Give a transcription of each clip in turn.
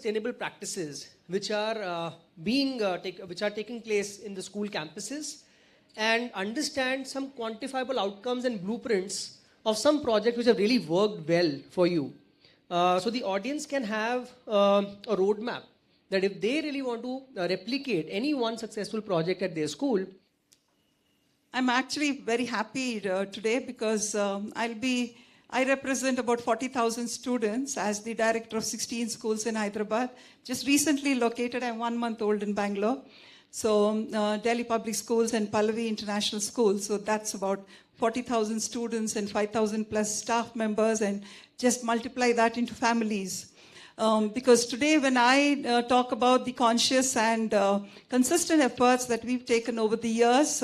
sustainable practices which are taking place in the school campuses, and understand some quantifiable outcomes and blueprints of some projects which have really worked well for you. So the audience can have a roadmap that if they really want to replicate any one successful project at their school. I'm actually very happy today because I represent about 40,000 students as the director of 16 schools in Hyderabad. Just recently located, I'm 1 month old in Bangalore. So Delhi Public Schools and Pallavi International Schools. So that's about 40,000 students and 5,000 plus staff members, and just multiply that into families. Because today when I talk about the conscious and consistent efforts that we've taken over the years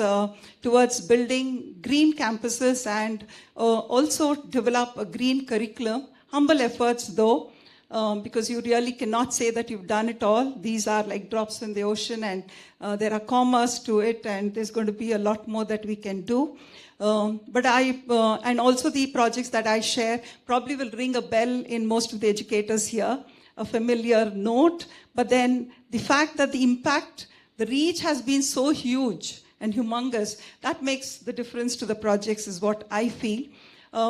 towards building green campuses and also develop a green curriculum, humble efforts though, because you really cannot say that you've done it all. These are like drops in the ocean, and there are commas to it, and there's going to be a lot more that we can do. And also the projects that I share probably will ring a bell in most of the educators here, a familiar note, but then the fact that the impact, the reach has been so huge and humongous, that makes the difference to the projects is what I feel.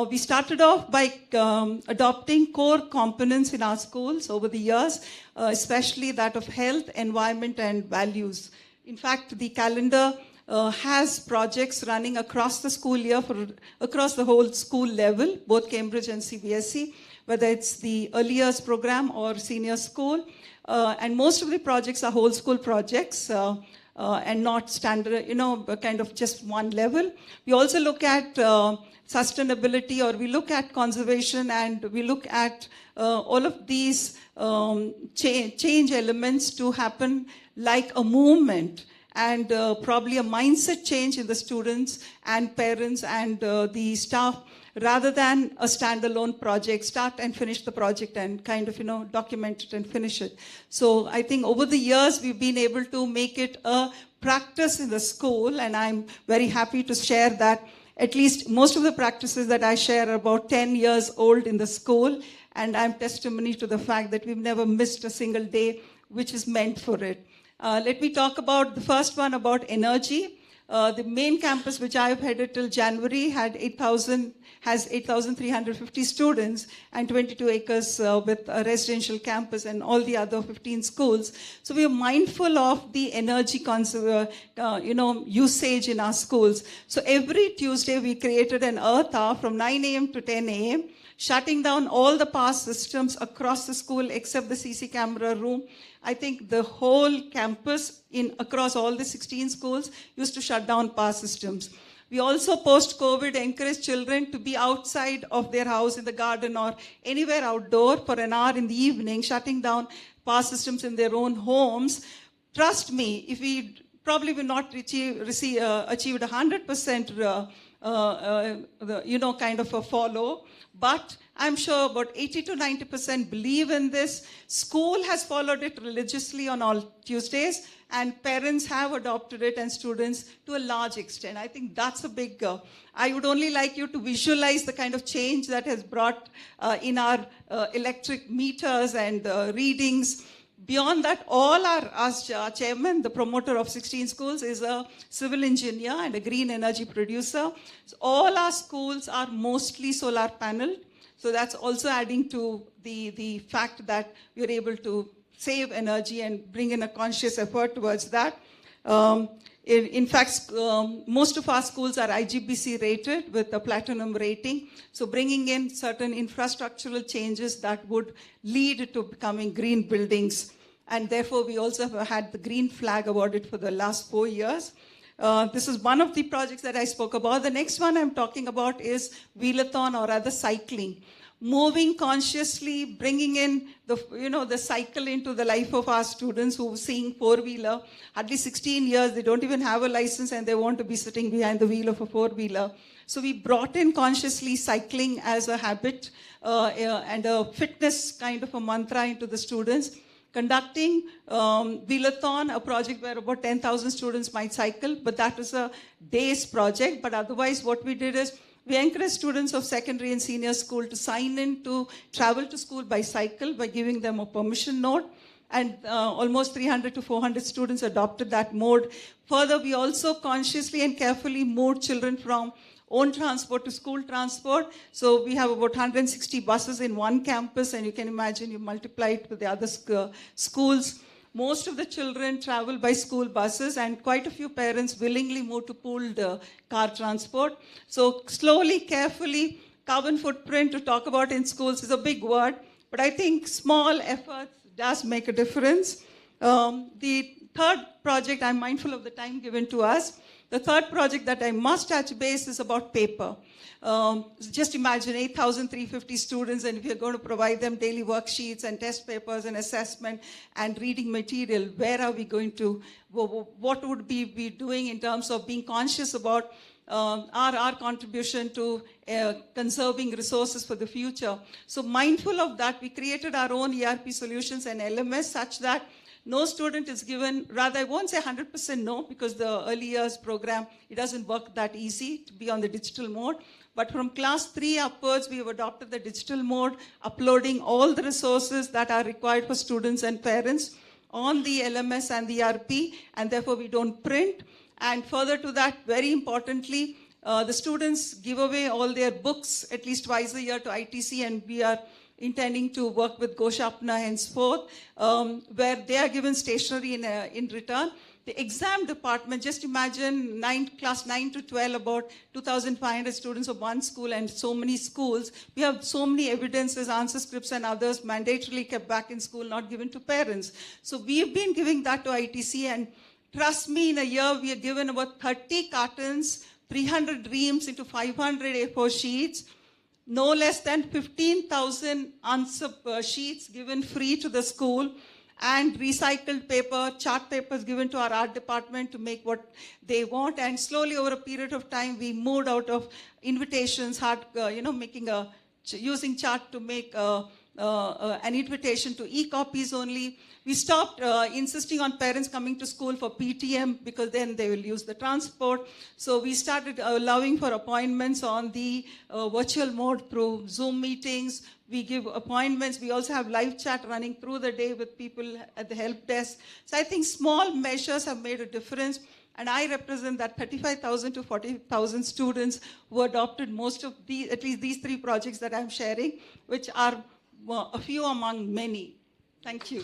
We started off by adopting core components in our schools over the years, especially that of health, environment, and values. In fact, the calendar has projects running across the school year, across the whole school level, both Cambridge and CBSE, whether it's the early years program or senior school. And most of the projects are whole school projects and not standard, kind of just one level. We also look at sustainability, or we look at conservation, and we look at all of these change elements to happen like a movement, and probably a mindset change in the students and parents and the staff, rather than a standalone project, start and finish the project and kind of, document it and finish it. So I think over the years, we've been able to make it a practice in the school, and I'm very happy to share that at least most of the practices that I share are about 10 years old in the school, and I'm testimony to the fact that we've never missed a single day which is meant for it. Let me talk about the first one, about energy. The main campus, which I've headed till January, has 8,350 students and 22 acres with a residential campus and all the other 15 schools. So we are mindful of the energy usage in our schools. So every Tuesday we created an earth hour from 9 a.m. to 10 a.m., shutting down all the power systems across the school except the CC camera room. I think the whole campus across all the 16 schools used to shut down power systems. We also, post-COVID, encourage children to be outside of their house in the garden or anywhere outdoor for an hour in the evening, shutting down power systems in their own homes. Trust me, if we probably will not achieved 100% kind of a follow, but I'm sure about 80 to 90% believe in this. School has followed it religiously on all Tuesdays, and parents have adopted it, and students to a large extent. I think that's a big, I would only like you to visualize the kind of change that has brought in our electric meters and readings. Beyond that, our chairman, the promoter of 16 schools, is a civil engineer and a green energy producer. So all our schools are mostly solar paneled. So that's also adding to the fact that we're able to save energy and bring in a conscious effort towards that. In fact, most of our schools are IGBC rated with a platinum rating. So bringing in certain infrastructural changes that would lead to becoming green buildings. And therefore, we also have had the green flag awarded for the last 4 years. This is one of the projects that I spoke about. The next one I'm talking about is Wheelathon, or rather cycling. Moving consciously, bringing in the cycle into the life of our students who are seeing four-wheeler. Hardly 16 years, they don't even have a license, and they want to be sitting behind the wheel of a four-wheeler. So we brought in consciously cycling as a habit and a fitness kind of a mantra into the students. Conducting Wheelathon, a project where about 10,000 students might cycle, but that is a day's project. But otherwise, what we did is we encourage students of secondary and senior school to sign in to travel to school by cycle by giving them a permission note. and almost 300 to 400 students adopted that mode. Further, we also consciously and carefully moved children from own transport to school transport. So we have about 160 buses in one campus, and you can imagine you multiply it with the other schools. Most of the children travel by school buses, and quite a few parents willingly move to pooled car transport. So slowly, carefully, carbon footprint to talk about in schools is a big word, but I think small efforts does make a difference. The third project, I'm mindful of the time given to us. The third project that I must touch base is about paper. Just imagine 8,350 students, and if you're going to provide them daily worksheets and test papers and assessment and reading material, where are we going to, what would we be doing in terms of being conscious about our contribution to conserving resources for the future. So mindful of that, we created our own ERP solutions and LMS such that no student is given, rather I won't say 100% no, because the early years program, it doesn't work that easy to be on the digital mode. But from class 3 upwards, we have adopted the digital mode, uploading all the resources that are required for students and parents on the LMS and the ERP, and therefore we don't print. And further to that, very importantly, the students give away all their books at least twice a year to ITC, and we are intending to work with GoSharpener henceforth, where they are given stationery in return. The exam department, just imagine class 9 to 12, about 2,500 students of one school and so many schools. We have so many evidences, answer scripts and others mandatorily kept back in school, not given to parents. So we've been giving that to ITC, and trust me, in a year we are given about 30 cartons, 300 reams into 500 A4 sheets, no less than 15,000 answer sheets given free to the school, and recycled paper, chart papers given to our art department to make what they want. And slowly over a period of time, we moved out of invitations, using chart to make an invitation to e-copies only. We stopped insisting on parents coming to school for PTM because then they will use the transport. So we started allowing for appointments on the virtual mode through Zoom meetings. We give appointments. We also have live chat running through the day with people at the help desk. So I think small measures have made a difference. And I represent that 35,000 to 40,000 students who adopted most of at least these 3 projects that I'm sharing, which are a few among many. Thank you.